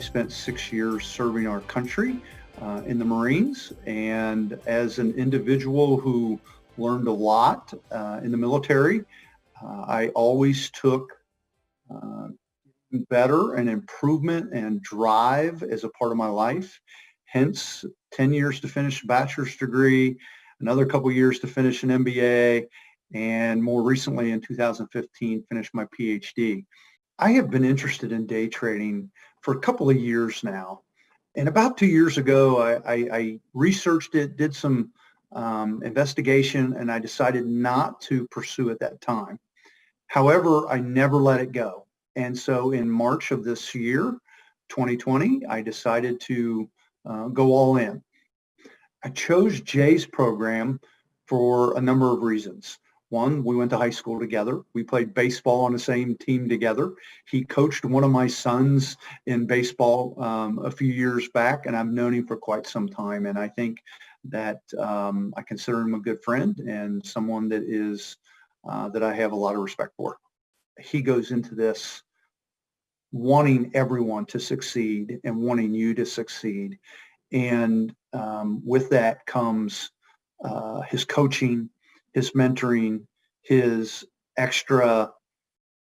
spent 6 years serving our country in the Marines, and as an individual who learned a lot in the military, I always took uh, better and improvement and drive as a part of my life. Hence, 10 years to finish a bachelor's degree, another couple years to finish an MBA, and more recently in 2015, finished my PhD. I have been interested in day trading for a couple of years now. And about 2 years ago, I researched it, did some investigation, and I decided not to pursue it that time. However, I never let it go. And so in March of this year, 2020, I decided to go all in. I chose Jay's program for a number of reasons. One, we went to high school together. We played baseball on the same team together. He coached one of my sons in baseball a few years back, and I've known him for quite some time. And I think that I consider him a good friend and someone that is that I have a lot of respect for. He goes into this wanting everyone to succeed and wanting you to succeed. And with that comes his coaching, his mentoring, his extra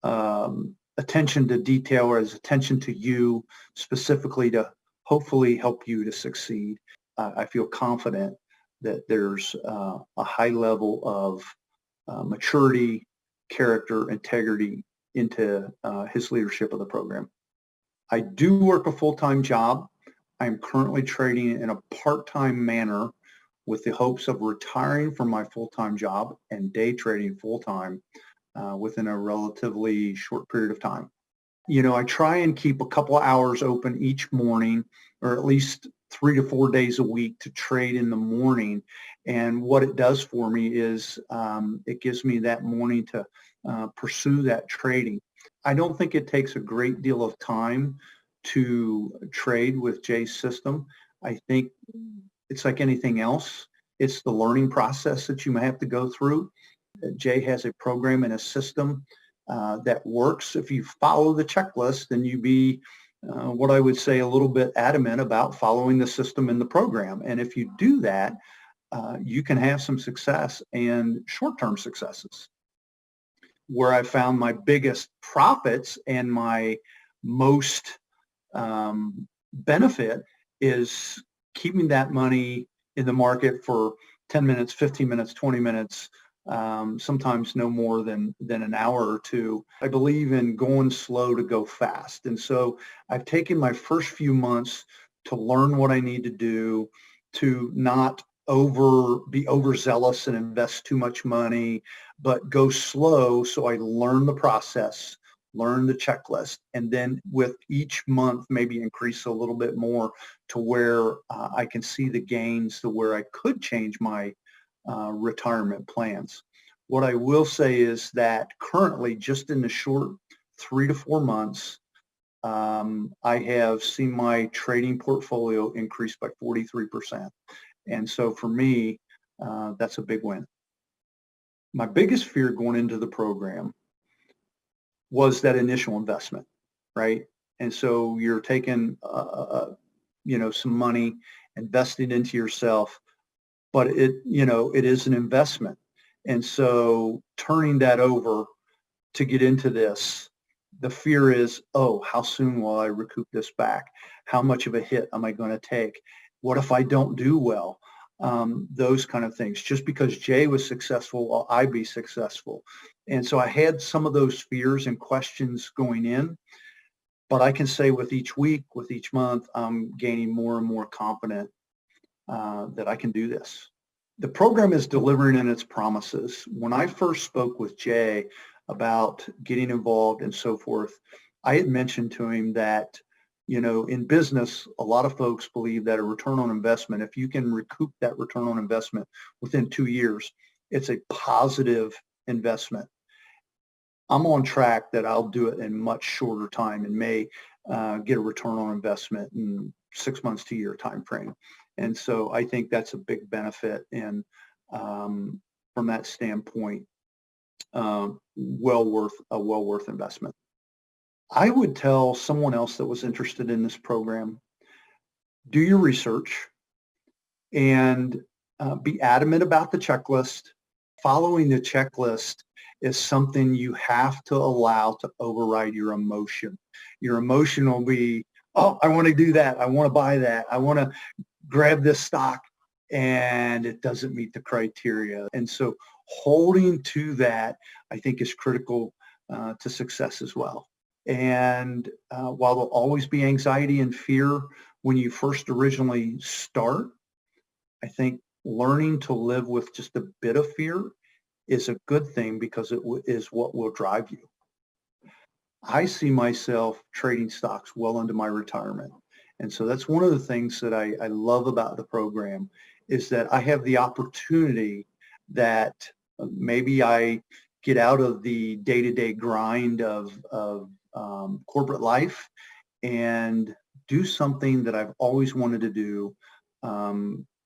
attention to detail, or his attention to you specifically to hopefully help you to succeed. I feel confident that there's a high level of maturity, character, integrity into his leadership of the program. I do work a full-time job. I'm currently trading in a part-time manner with the hopes of retiring from my full-time job and day trading full-time within a relatively short period of time. You know, I try and keep a couple of hours open each morning, or at least 3 to 4 days a week to trade in the morning. And what it does for me is it gives me that morning to pursue that trading. I don't think it takes a great deal of time to trade with Jay's system. I think it's like anything else. It's the learning process that you may have to go through. Jay has a program and a system that works. If you follow the checklist, then you be what I would say a little bit adamant about following the system in the program. And if you do that, you can have some success and short-term successes. Where I found my biggest profits and my most benefit is keeping that money in the market for 10 minutes, 15 minutes, 20 minutes, sometimes no more than an hour or two. I believe in going slow to go fast. And so I've taken my first few months to learn what I need to do, to not be overzealous and invest too much money, but go slow so I learn the process, learn the checklist, and then with each month maybe increase a little bit more to where I can see the gains to where I could change my retirement plans. What I will say is that currently, just in the short 3 to 4 months, I have seen my trading portfolio increase by 43%. And so for me, that's a big win. My biggest fear going into the program was that initial investment, right? And so you're taking, some money, investing into yourself, but it is an investment. And so turning that over to get into this, the fear is, oh, how soon will I recoup this back? How much of a hit am I going to take? What if I don't do well? Those kind of things. Just because Jay was successful, will I be successful? And so I had some of those fears and questions going in, but I can say with each week, with each month, I'm gaining more and more confident that I can do this. The program is delivering in its promises. When I first spoke with Jay about getting involved and so forth, I had mentioned to him that, in business, a lot of folks believe that a return on investment, if you can recoup that return on investment within 2 years, it's a positive investment. I'm on track that I'll do it in much shorter time and may get a return on investment in 6 months to a year time frame. And so I think that's a big benefit. And from that standpoint, well worth investment. I would tell someone else that was interested in this program, do your research and be adamant about the checklist. Following the checklist is something you have to allow to override your emotion. Your emotion will be, oh, I want to do that. I want to buy that. I want to grab this stock, and it doesn't meet the criteria. And so holding to that, I think, is critical to success as well. And while there'll always be anxiety and fear when you first originally start, I think learning to live with just a bit of fear is a good thing because is what will drive you. I see myself trading stocks well into my retirement. And so that's one of the things that I love about the program is that I have the opportunity that maybe I get out of the day-to-day grind of corporate life and do something that I've always wanted to do,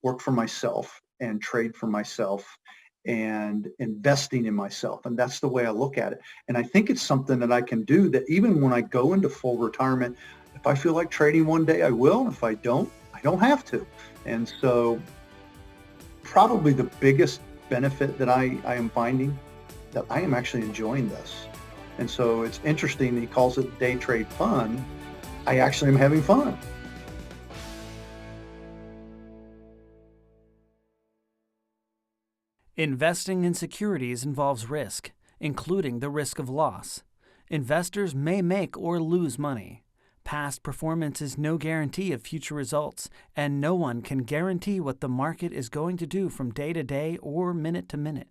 work for myself and trade for myself and investing in myself. And that's the way I look at it. And I think it's something that I can do that even when I go into full retirement, if I feel like trading one day, I will. If I don't have to. And so probably the biggest benefit that I am finding that I am actually enjoying this. And so it's interesting that he calls it day trade fun. I actually am having fun. Investing in securities involves risk, including the risk of loss. Investors may make or lose money. Past performance is no guarantee of future results, and no one can guarantee what the market is going to do from day to day or minute to minute.